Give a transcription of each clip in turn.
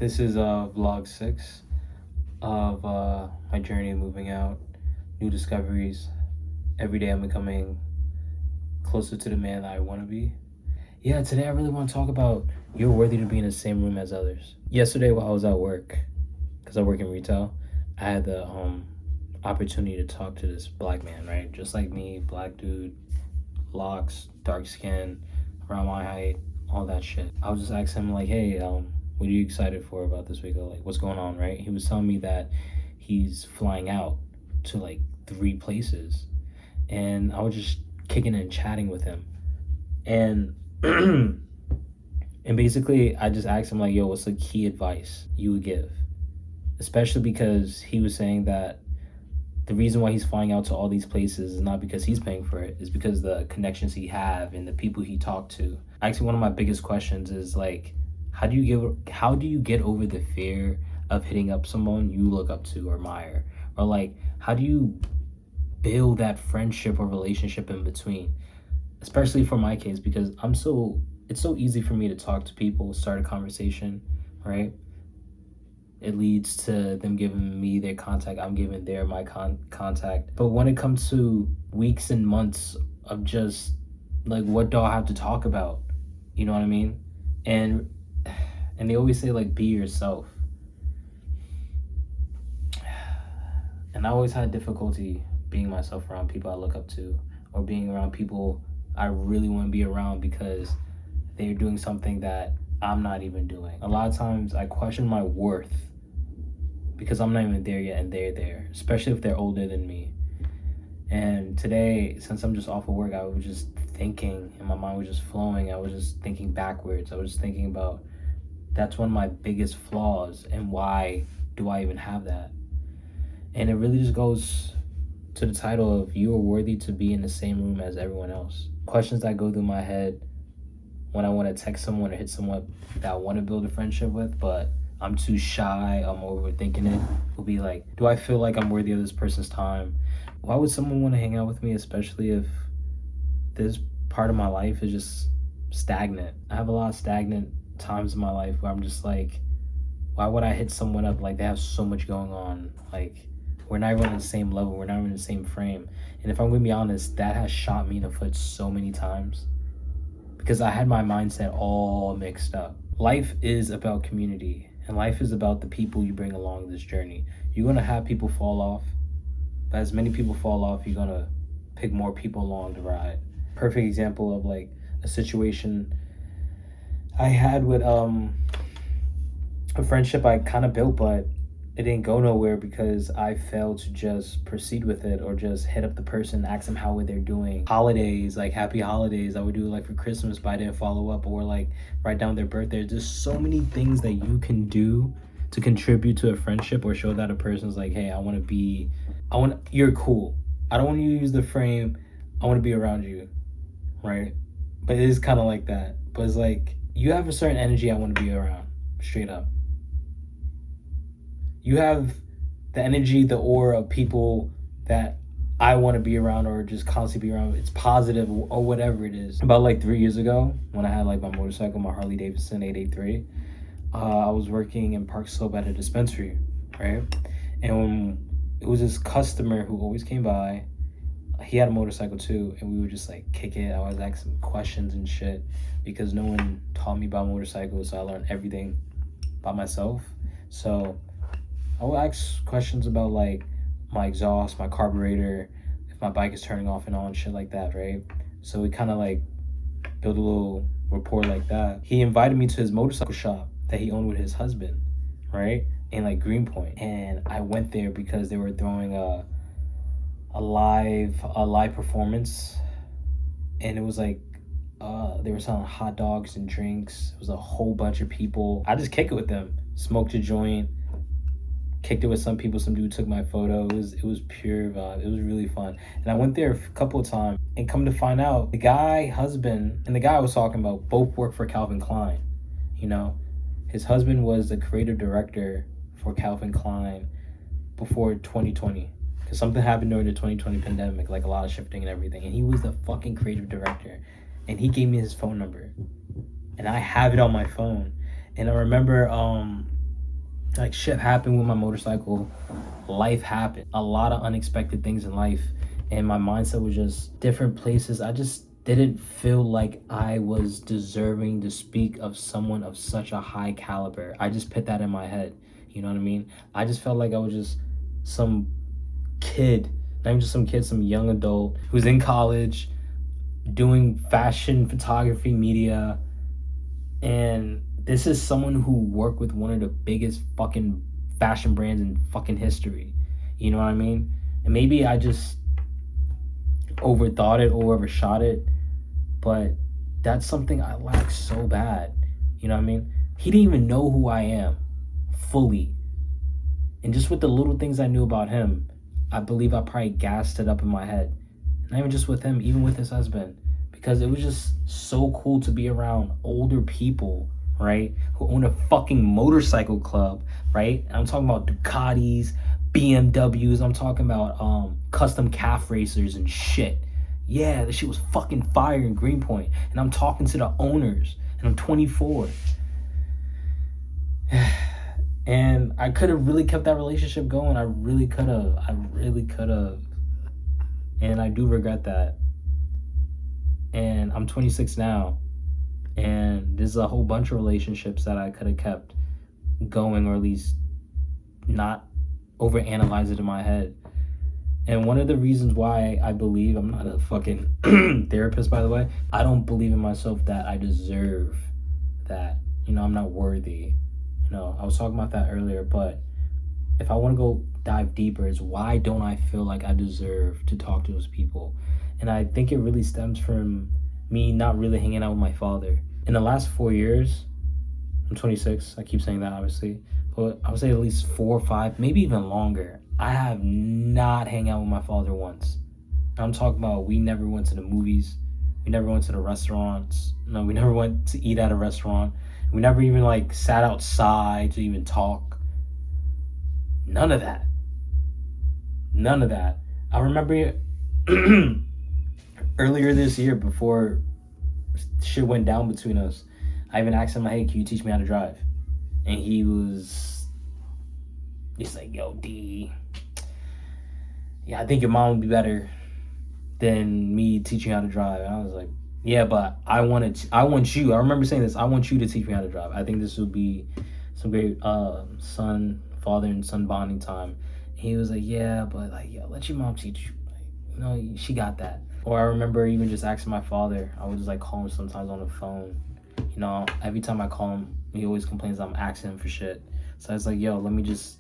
This is vlog 6 of my journey of moving out, new discoveries. Every day I'm becoming closer to the man that I want to be. Yeah, today I really want to talk about you're worthy to be in the same room as others. Yesterday while I was at work, because I work in retail, I had the opportunity to talk to this black man, right? Just like me, black dude, locks, dark skin, around my height, all that shit. I was just asking him like, hey, what are you excited for about this week? Or like, what's going on, right? He was telling me that he's flying out to like 3 places, and I was just kicking and chatting with him, and and basically I just asked him like, yo, what's the key advice you would give? Especially because he was saying that the reason why he's flying out to all these places is not because he's paying for it, it's because the connections he have and the people he talked to. Actually, one of my biggest questions is like, how do you get over the fear of hitting up someone you look up to or admire? Or like, how do you build that friendship or relationship in between? Especially for my case, because it's so easy for me to talk to people, start a conversation, right? It leads to them giving me their contact, I'm giving their my contact. But when it comes to weeks and months of just like, what do I have to talk about? You know what I mean? And they always say like, be yourself. And I always had difficulty being myself around people I look up to, or being around people I really want to be around because they're doing something that I'm not even doing. A lot of times I question my worth because I'm not even there yet and they're there, especially if they're older than me. And today, since I'm just off of work, I was just thinking and my mind was just flowing. I was just thinking backwards. I was just thinking about, that's one of my biggest flaws, and why do I even have that? And it really just goes to the title of, you are worthy to be in the same room as everyone else. Questions that go through my head when I want to text someone or hit someone that I want to build a friendship with, but I'm too shy, I'm overthinking it, will be like, do I feel like I'm worthy of this person's time? Why would someone want to hang out with me, especially if this part of my life is just stagnant? I have a lot of stagnant times in my life where I'm just like, why would I hit someone up? Like, they have so much going on. Like, we're not even on the same level, we're not even in the same frame. And if I'm gonna be honest, that has shot me in the foot so many times because I had my mindset all mixed up. Life is about community, and life is about the people you bring along this journey. You're gonna have people fall off, but as many people fall off, you're gonna pick more people along the ride. Perfect example of like a situation I had with a friendship I kind of built, but it didn't go nowhere because I failed to just proceed with it, or just hit up the person, ask them how they're doing. Holidays, like happy holidays, I would do like for Christmas, but I didn't follow up, or like write down their birthday. There's so many things that you can do to contribute to a friendship, or show that a person's like, hey, you're cool. I don't want you to use the frame, I want to be around you, right? But it is kind of like that. But it's like, you have a certain energy I want to be around, straight up. You have the energy, the aura of people that I want to be around, or just constantly be around. It's positive or whatever it is. About like 3 years ago, when I had like my motorcycle, my Harley Davidson 883, I was working in Park Slope at a dispensary, right? And when it was this customer who always came by, he had a motorcycle too, and we would just like kick it. I was asking questions and shit because no one taught me about motorcycles, so I learned everything by myself. So I would ask questions about like my exhaust, my carburetor, if my bike is turning off and on, shit like that, right? So we kind of like built a little rapport like that. He invited me to his motorcycle shop that he owned with his husband, right? In like Greenpoint. And I went there because they were throwing a live performance, and it was like they were selling hot dogs and drinks. It was a whole bunch of people. I just kicked it with them, smoked a joint, kicked it with some people. Some dude took my photo. It was pure vibe. It was really fun. And I went there a couple of times, and come to find out, the guy husband and the guy I was talking about both work for Calvin Klein. You know, his husband was the creative director for Calvin Klein before 2020. Because something happened during the 2020 pandemic, like a lot of shifting and everything. And he was the fucking creative director. And he gave me his phone number. And I have it on my phone. And I remember Like, shit happened with my motorcycle. Life happened. A lot of unexpected things in life. And my mindset was just different places. I just didn't feel like I was deserving to speak of someone of such a high caliber. I just put that in my head. You know what I mean? I just felt like I was just some kid, not even just some kid, some young adult who's in college doing fashion photography media. And this is someone who worked with one of the biggest fucking fashion brands in fucking history. You know what I mean? And maybe I just overthought it or overshot it, but that's something I lack so bad. You know what I mean? He didn't even know who I am fully. And just with the little things I knew about him, I believe I probably gassed it up in my head. Not even just with him, even with his husband. Because it was just so cool to be around older people, right? Who own a fucking motorcycle club, right? And I'm talking about Ducatis, BMWs, I'm talking about custom calf racers and shit. Yeah, that shit was fucking fire in Greenpoint. And I'm talking to the owners, and I'm 24. And I could have really kept that relationship going. I really could have. And I do regret that. And I'm 26 now. And there's a whole bunch of relationships that I could have kept going, or at least not overanalyze it in my head. And one of the reasons why I believe, I'm not a fucking therapist, by the way, I don't believe in myself that I deserve that. You know, I'm not worthy. You know, I was talking about that earlier, but if I want to go dive deeper, is why don't I feel like I deserve to talk to those people? And I think it really stems from me not really hanging out with my father. In the last 4 years, I'm 26, I keep saying that obviously, but I would say at least 4 or 5, maybe even longer, I have not hang out with my father once. I'm talking about we never went to the movies, we never went to the restaurants, no, we never went to eat at a restaurant, we never even like sat outside to even talk. None of that. None of that. I remember earlier this year, before shit went down between us, I even asked him, hey, can you teach me how to drive? And he's like, yo, D, yeah, I think your mom would be better than me teaching you how to drive. And I was like, yeah, but I want you. I remember saying this. I want you to teach me how to drive. I think this would be some great father and son bonding time. And he was like, yeah, but like, yo, let your mom teach you. Like, you know, she got that. Or I remember even just asking my father. I would just like call him sometimes on the phone. You know, every time I call him, he always complains I'm asking him for shit. So I was like, yo, let me just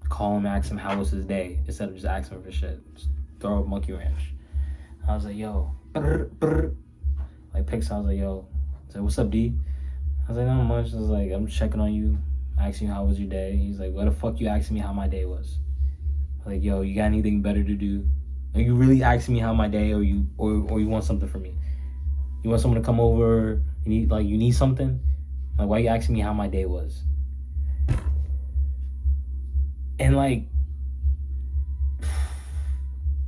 call him, ask him how was his day, instead of just asking him for shit. Just throw a monkey wrench. I was like, yo, brr, brr. Like Pixar, I was like, yo, I said, what's up, D? I was like, not much. I was like, I'm checking on you, asking you how was your day. He's like, what the fuck you asking me how my day was? I was like, yo, you got anything better to do? Are you really asking me how my day, or you want something from me? You want someone to come over? You need something? Like, why are you asking me how my day was? And like,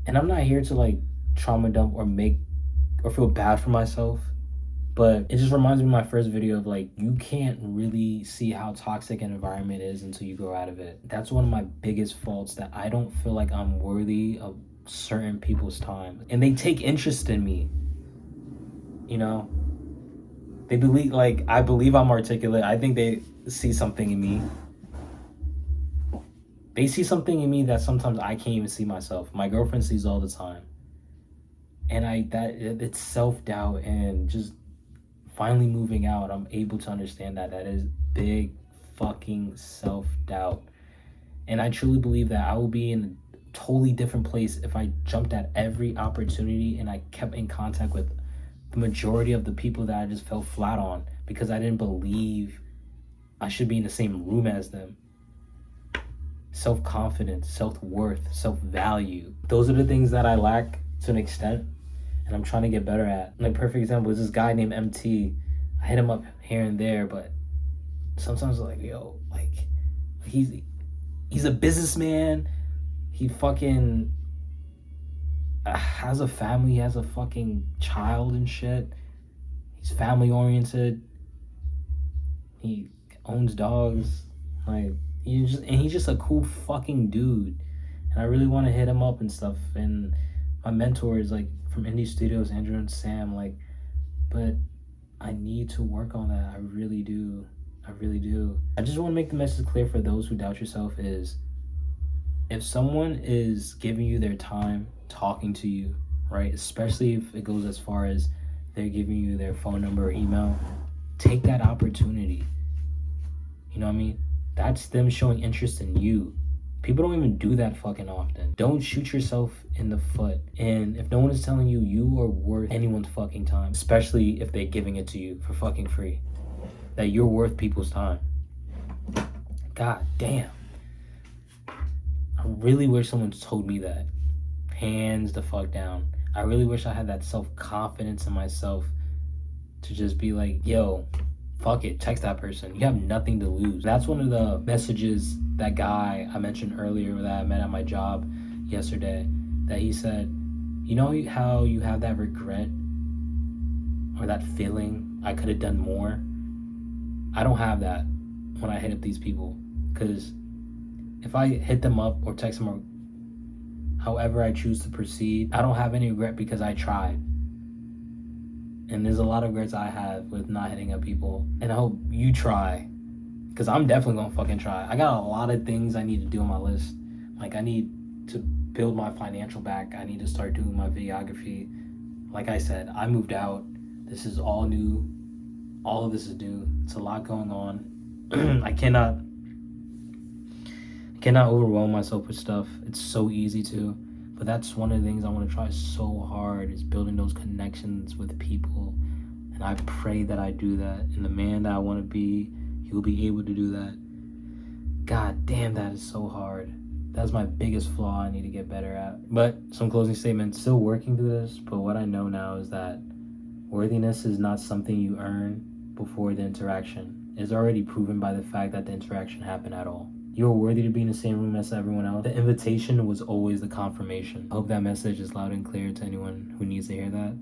and I'm not here to like trauma dump or feel bad for myself, but it just reminds me of my first video of like, you can't really see how toxic an environment is until you grow out of it. That's one of my biggest faults, that I don't feel like I'm worthy of certain people's time, and they take interest in me. You know, they believe, like, I believe I'm articulate. I think they see something in me. They see something in me that sometimes I can't even see myself. My girlfriend sees all the time. And it's self-doubt, and just finally moving out, I'm able to understand that is big fucking self-doubt. And I truly believe that I will be in a totally different place if I jumped at every opportunity and I kept in contact with the majority of the people that I just fell flat on because I didn't believe I should be in the same room as them. Self-confidence, self-worth, self-value. Those are the things that I lack to an extent, and I'm trying to get better at. Like, perfect example is this guy named MT. I hit him up here and there, but sometimes like, yo, like, he's a businessman. He fucking has a family. He has a fucking child and shit. He's family oriented. He owns dogs. Like, He's just a cool fucking dude. And I really want to hit him up and stuff. And my mentors, like from Indie Studios, Andrew and Sam, like, but I need to work on that. I really do. I really do. I just want to make the message clear for those who doubt yourself is if someone is giving you their time, talking to you, right? Especially if it goes as far as they're giving you their phone number or email, take that opportunity. You know what I mean? That's them showing interest in you. People don't even do that fucking often. Don't shoot yourself in the foot. And if no one is telling you you are worth anyone's fucking time, especially if they're giving it to you for fucking free, that you're worth people's time. God damn. I really wish someone told me that. Hands the fuck down. I really wish I had that self-confidence in myself to just be like, yo, fuck it, text that person. You have nothing to lose. That's one of the messages that guy I mentioned earlier that I met at my job yesterday, that he said, you know how you have that regret or that feeling I could have done more? I don't have that when I hit up these people, because if I hit them up or text them or however I choose to proceed, I don't have any regret because I tried. And there's a lot of regrets I have with not hitting up people. And I hope you try, because I'm definitely gonna fucking try. I got a lot of things I need to do on my list. Like, I need to build my financial back. I need to start doing my videography. Like I said, I moved out. This is all new. All of this is new. It's a lot going on. I cannot overwhelm myself with stuff. It's so easy to. But that's one of the things I want to try so hard, is building those connections with people. And I pray that I do that. And the man that I want to be, he'll be able to do that. God damn, that is so hard. That's my biggest flaw I need to get better at. But some closing statements. Still working through this, but what I know now is that worthiness is not something you earn before the interaction. It's already proven by the fact that the interaction happened at all. You're worthy to be in the same room as everyone else. The invitation was always the confirmation. I hope that message is loud and clear to anyone who needs to hear that.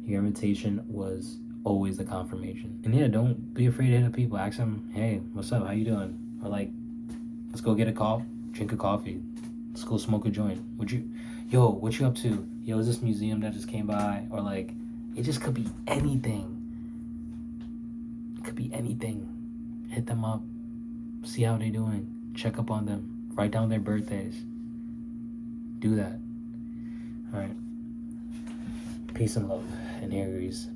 Your invitation was always the confirmation. And yeah, don't be afraid to hit up people. Ask them, hey, what's up? How you doing? Or like, let's go get a coffee, drink a coffee. Let's go smoke a joint. What you up to? Yo, is this museum that just came by? Or like, it just could be anything. It could be anything. Hit them up. See how they doing. Check up on them. Write down their birthdays. Do that. All right. Peace and love. And here is